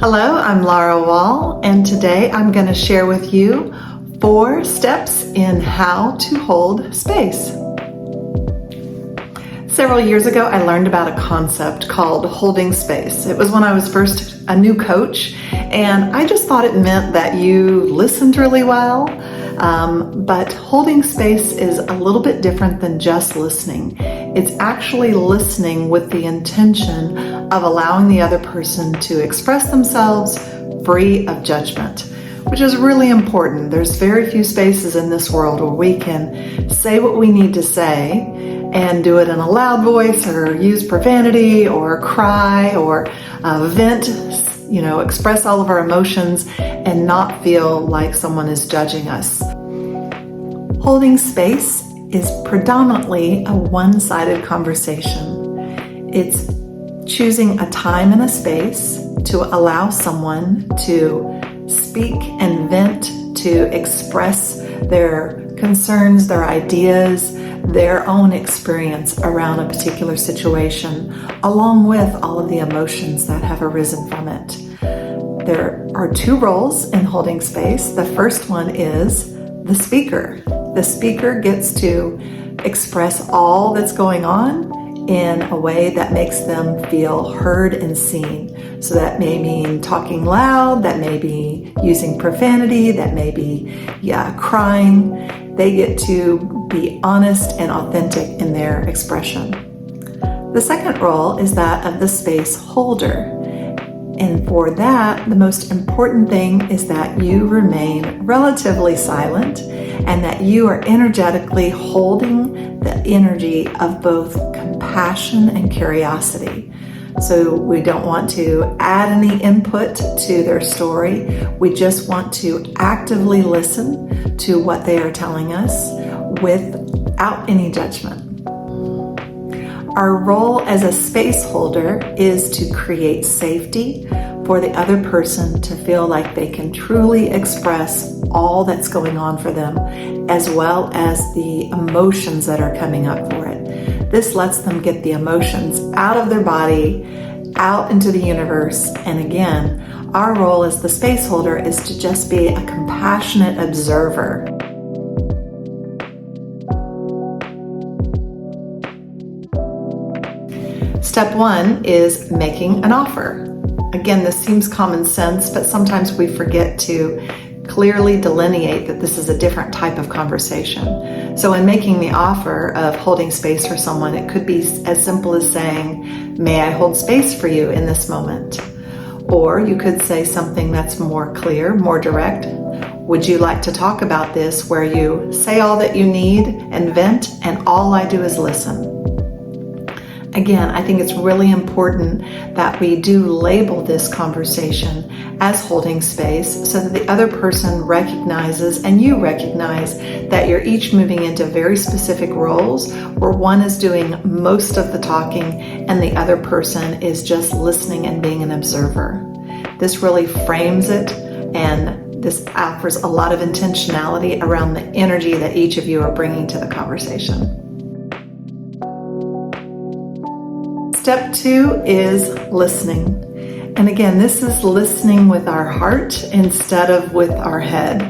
Hello, I'm Laura Wall, and today I'm going to share with you 4 steps in how to hold space. Several years ago, I learned about a concept called holding space. It was when I was first a new coach, and I just thought it meant that you listened really well. But holding space is a little bit different than just listening. It's actually listening with the intention of allowing the other person to express themselves free of judgment, which is really important. There's very few spaces in this world where we can say what we need to say and do it in a loud voice or use profanity or cry or vent, express all of our emotions and not feel like someone is judging us. Holding space is predominantly a one-sided conversation. It's choosing a time and a space to allow someone to speak and vent, to express their concerns, their ideas, their own experience around a particular situation, along with all of the emotions that have arisen from it. There are 2 roles in holding space. The first one is the speaker. The speaker gets to express all that's going on in a way that makes them feel heard and seen. So that may mean talking loud, that may be using profanity, that may be crying. They get to be honest and authentic in their expression. The second role is that of the space holder. And for that, the most important thing is that you remain relatively silent and that you are energetically holding the energy of both compassion and curiosity. So we don't want to add any input to their story. We just want to actively listen to what they are telling us without any judgment. Our role as a space holder is to create safety for the other person to feel like they can truly express all that's going on for them, as well as the emotions that are coming up for it. This lets them get the emotions out of their body, out into the universe. And again, our role as the space holder is to just be a compassionate observer. Step 1 is making an offer. Again, this seems common sense, but sometimes we forget to clearly delineate that this is a different type of conversation. So in making the offer of holding space for someone, it could be as simple as saying, "May I hold space for you in this moment?" Or you could say something that's more clear, more direct. "Would you like to talk about this where you say all that you need and vent, and all I do is listen?" Again, I think it's really important that we do label this conversation as holding space so that the other person recognizes and you recognize that you're each moving into very specific roles where one is doing most of the talking and the other person is just listening and being an observer. This really frames it, and this offers a lot of intentionality around the energy that each of you are bringing to the conversation. Step 2 is listening. And again, this is listening with our heart instead of with our head.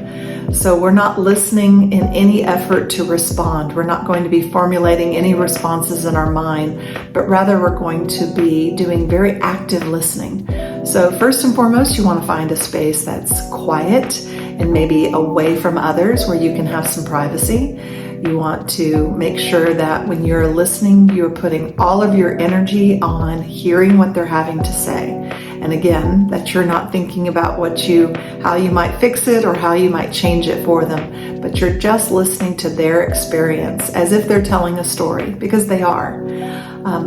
So we're not listening in any effort to respond. We're not going to be formulating any responses in our mind, but rather we're going to be doing very active listening. So first and foremost, you want to find a space that's quiet and maybe away from others where you can have some privacy. You want to make sure that when you're listening, you're putting all of your energy on hearing what they're having to say. And again, that you're not thinking about how you might fix it or how you might change it for them, but you're just listening to their experience as if they're telling a story, because they are.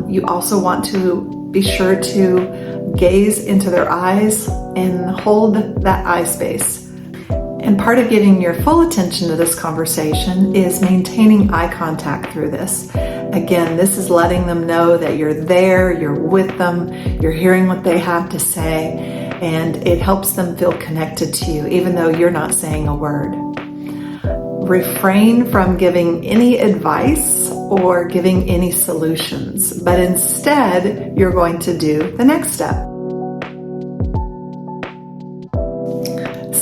You also want to be sure to gaze into their eyes and hold that eye space. And part of giving your full attention to this conversation is maintaining eye contact through this. Again, this is letting them know that you're there, you're with them, you're hearing what they have to say, and it helps them feel connected to you, even though you're not saying a word. Refrain from giving any advice or giving any solutions, but instead, you're going to do the next step.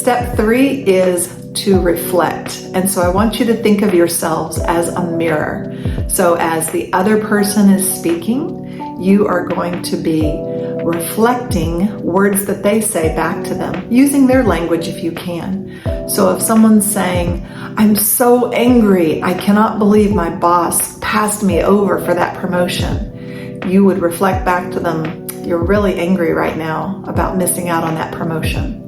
Step 3 is to reflect. And so I want you to think of yourselves as a mirror. So as the other person is speaking, you are going to be reflecting words that they say back to them, using their language if you can. So if someone's saying, "I'm so angry, I cannot believe my boss passed me over for that promotion," you would reflect back to them, "You're really angry right now about missing out on that promotion."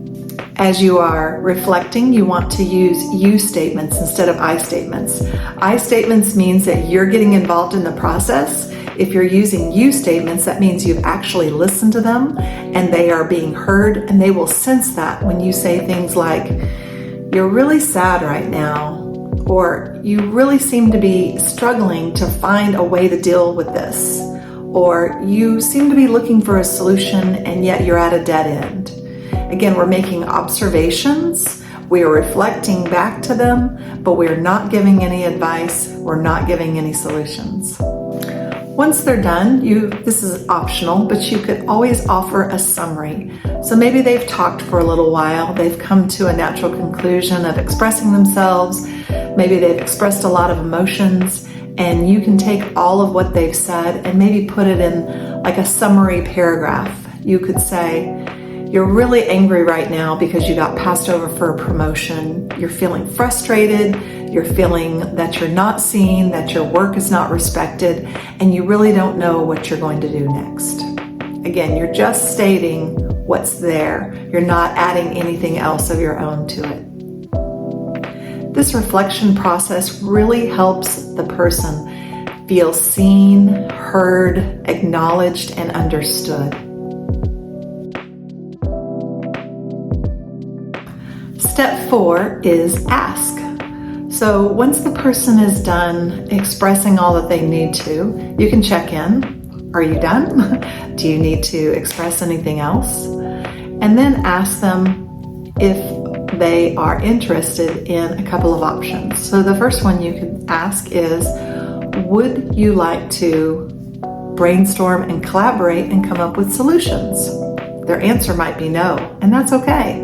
As you are reflecting, you want to use you statements instead of I statements. I statements means that you're getting involved in the process. If you're using you statements, that means you've actually listened to them and they are being heard, and they will sense that when you say things like, "You're really sad right now," or "You really seem to be struggling to find a way to deal with this," or "You seem to be looking for a solution and yet you're at a dead end." Again, we're making observations, we are reflecting back to them, but we're not giving any advice, we're not giving any solutions. Once they're done, this is optional, but you could always offer a summary. So maybe they've talked for a little while, they've come to a natural conclusion of expressing themselves, maybe they've expressed a lot of emotions, and you can take all of what they've said and maybe put it in like a summary paragraph. You could say, "You're really angry right now because you got passed over for a promotion. You're feeling frustrated. You're feeling that you're not seen, that your work is not respected, and you really don't know what you're going to do next." Again, you're just stating what's there. You're not adding anything else of your own to it. This reflection process really helps the person feel seen, heard, acknowledged, and understood. Step 4 is ask. So once the person is done expressing all that they need to, you can check in. Are you done? Do you need to express anything else? And then ask them if they are interested in a couple of options. So the first one you can ask is, would you like to brainstorm and collaborate and come up with solutions? Their answer might be no, and that's okay.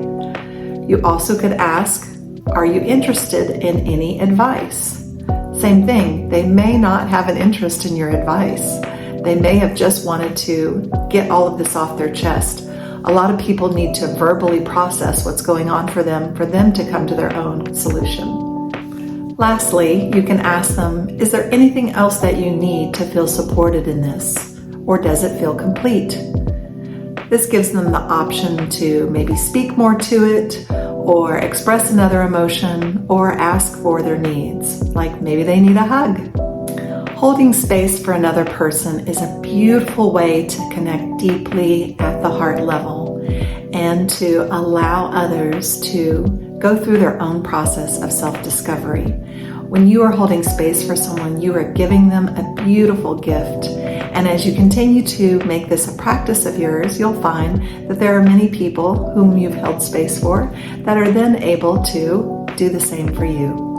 You also could ask, are you interested in any advice? Same thing, they may not have an interest in your advice. They may have just wanted to get all of this off their chest. A lot of people need to verbally process what's going on for them to come to their own solution. Lastly, you can ask them, is there anything else that you need to feel supported in this? Or does it feel complete? This gives them the option to maybe speak more to it, or express another emotion, or ask for their needs, like maybe they need a hug. Holding space for another person is a beautiful way to connect deeply at the heart level and to allow others to go through their own process of self-discovery. When you are holding space for someone, you are giving them a beautiful gift. And as you continue to make this a practice of yours, you'll find that there are many people whom you've held space for that are then able to do the same for you.